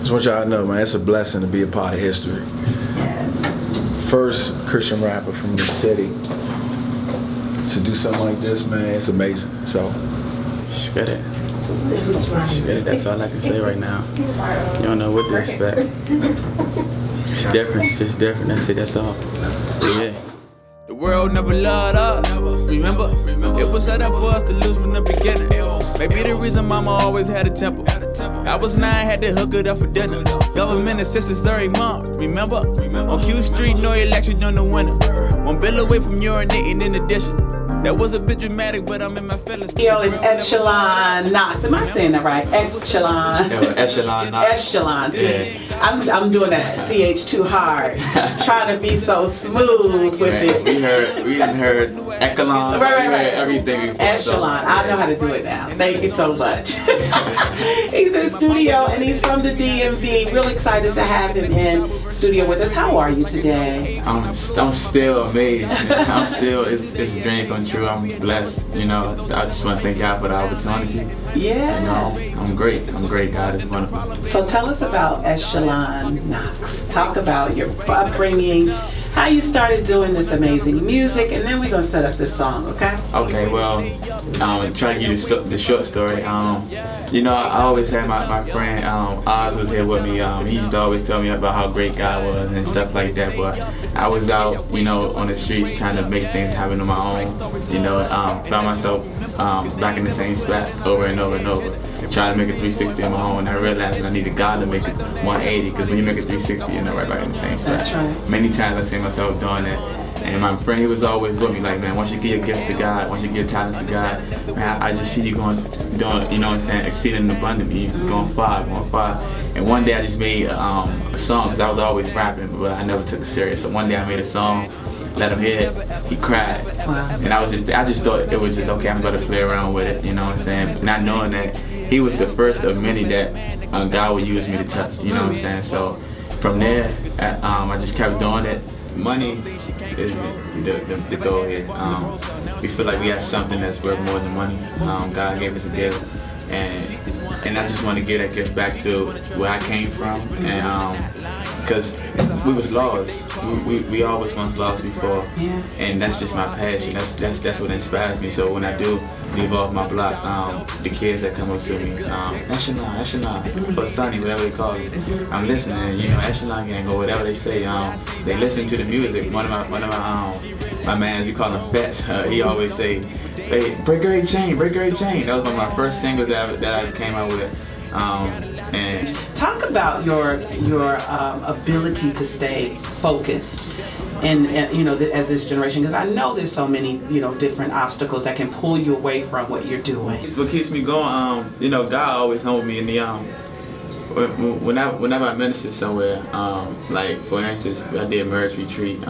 Just want y'all to know, man, it's a blessing to be a part of history. Yes. First Christian rapper from the city to do something like this, man, it's amazing. So, Shit it. Shit it, that's all I can say right now. You don't know what to expect. It's different, it's just different, that's it, that's all. Yeah. The world never loved us. Remember, it was set up for us to lose from the beginning. Maybe the reason mama always had a temper. I was 9, had to hook it up for dinner. Government assistance every month. Remember, on Q Street, no electric during the winter. 1 bill away from urinating in addition. That was a bit dramatic, but I'm in my feelings. Yo, it's Echelon Knoxx. Am I saying that right? Echelon. Echelon Knoxx. Echelon. See, I'm doing that CH too hard. Trying to be so smooth with it. We done heard Echelon. Right. Everything. Echelon. I know how to do it now. Thank you so much. He's in studio and he's from the DMV. Real excited to have him in studio with us. How are you today? I'm still amazed. It's a dream come true. I'm blessed. You know, I just want to thank God for the opportunity. Yeah. You know, I'm great. God is wonderful. So tell us about Echelon Knoxx. Talk about your upbringing, how you started doing this amazing music, and then we're gonna set up this song, okay? Okay, well, try to give you the short story. You know, I always had my friend Oz was here with me. He used to always tell me about how great God was and stuff like that. But I was out, you know, on the streets trying to make things happen on my own. You know, found myself back in the same spot over and over and over, trying to make a 360 on my own. And I realized that I needed God to make it 180, because when you make a 360, you're not right back in the same spot. That's right. Many times I see myself doing that. And my friend, he was always with me, like, man, once you give your gifts to God, once you give your talents to God, man, I just see you doing, you know what I'm saying, exceeding abundantly, going far. And one day I just made a song, because I was always rapping, but I never took it serious. So one day I made a song, let him hear it, he cried. Wow. And I just thought it was just, okay, I'm going to play around with it, you know what I'm saying, not knowing that he was the first of many that God would use me to touch, you know what I'm saying. So from there, I just kept doing it. Money is the goal here. We feel like we have something that's worth more than money. God gave us a gift, and I just want to give that gift back to where I came from, and because we was lost. We always was lost before, and that's just my passion. That's what inspires me. So when I do leave off my block, the kids that come up to me, Echelon, or Sonny, whatever they call it, I'm listening. You know, Echelon gang or whatever they say. They listen to the music. One of my man, we call him Fats. He always say, "Hey, break every chain." That was one of my first singles that I came out with. And talk about your ability to stay focused and you know, as this generation, because I know there's so many, you know, different obstacles that can pull you away from what you're doing. What keeps me going, you know, God always holds me in the whenever I minister somewhere, like for instance, I did Merge Retreat.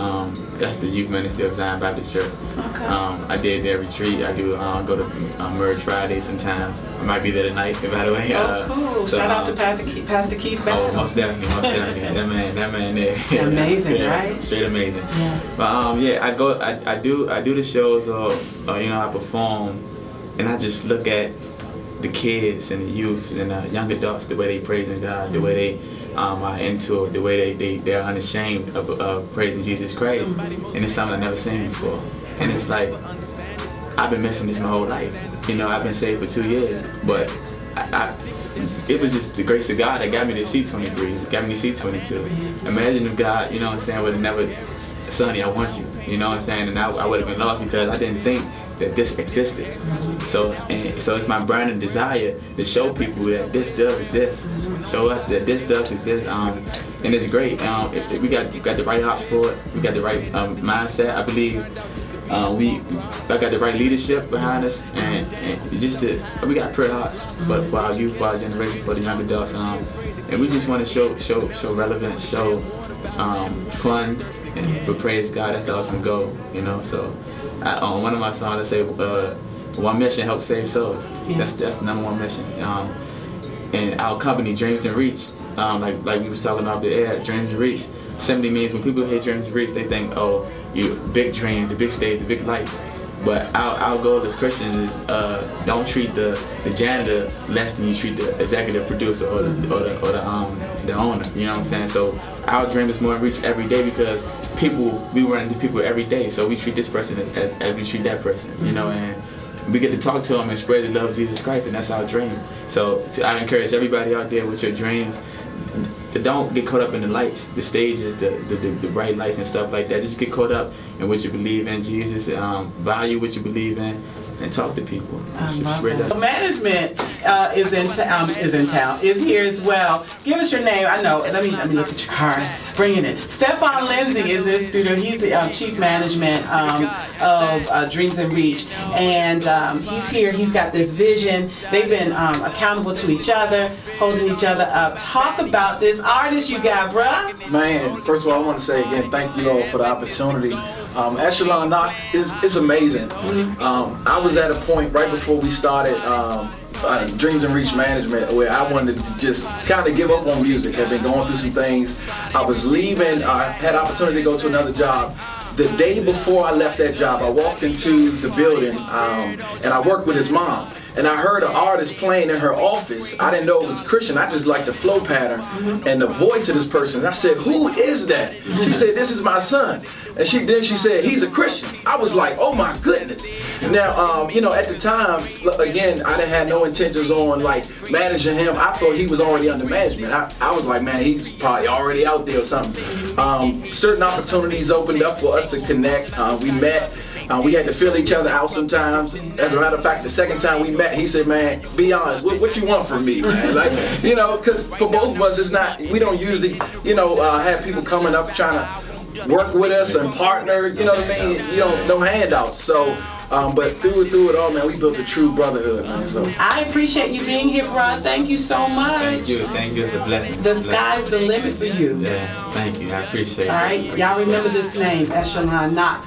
That's the youth ministry of Zion Baptist Church. Okay. I did their retreat. I do go to Merge Friday sometimes. I might be there tonight, by the way. Cool. So, shout out to Pastor Keith Beck. Oh, most definitely. that man there. Amazing, right? Straight amazing. Yeah. But I do the shows, or you know, I perform, and I just look at the kids and the youth and the young adults, the way they praising God, the way they are into it, the way they're unashamed of praising Jesus Christ, and it's something I've never seen before. And it's like, I've been missing this my whole life. You know, I've been saved for 2 years, but it was just the grace of God that got me to see 23, got me to see 22. Imagine if God, you know what I'm saying, would have never, Sonny, I want you, you know what I'm saying, and I would have been lost because I didn't think that this existed. So it's my burning desire to show people that this does exist. Show us that this does exist, and it's great. If we got the right hearts for it, we got the right mindset. I believe I got the right leadership behind us, and we got prayer hearts for our youth, for our generation, for the young adults, and we just want to show relevance, show fun, but praise God. That's the ultimate goal, you know. So on one of my songs, I say, one mission helps save souls. Yeah. That's the number one mission. And our company, Dreams and Reach, like we was talking off the air, Dreams and Reach, simply means when people hear Dreams and Reach, they think, oh, you big dreams, the big stage, the big lights. But our goal as Christians is don't treat the janitor less than you treat the executive producer or the owner. You know what I'm saying? So our dream is more to reach every day because we run into people every day. So we treat this person as we treat that person, you know, and we get to talk to them and spread the love of Jesus Christ, and that's our dream. So I encourage everybody out there with your dreams, don't get caught up in the lights, the stages, the bright lights and stuff like that. Just get caught up in what you believe in, Jesus, value what you believe in, and talk to people. Spread that. Management is here as well. Give us your name. I know. Let me look at your card. Bring it in. Stefan Lindsay is in studio. He's the chief management of Dreams and Reach, and he's here. He's got this vision. They've been accountable to each other, holding each other up. Talk about this artist you got, bruh. Man, first of all, I want to say again, thank you all for the opportunity. Echelon Knoxx is amazing. I was at a point right before we started Dreams and Reach Management where I wanted to just kind of give up on music. I've been going through some things. I was leaving. I had opportunity to go to another job. The day before I left that job, I walked into the building and I worked with his mom. And I heard an artist playing in her office. I didn't know it was Christian. I just liked the flow pattern and the voice of this person. And I said, "Who is that?" She said, "This is my son." And then she said, "He's a Christian." I was like, "Oh my goodness." Now, you know, at the time, again, I didn't have no intentions on like managing him. I thought he was already under management. I was like, man, he's probably already out there or something. Certain opportunities opened up for us to connect. We met. We had to fill each other out sometimes. As a matter of fact, the second time we met, he said, "Man, be honest, what you want from me, man?" Like, you know, because for both of us, it's not, we don't usually, you know, have people coming up trying to work with us and partner, you know what I mean? You don't, no handouts. So, but through it all, man, we built a true brotherhood, man. So I appreciate you being here, Ron. Thank you so much. Thank you. It's a blessing. The sky's the limit for you. Yeah, thank you. I appreciate it. All right, y'all remember this name, Echelon Knoxx.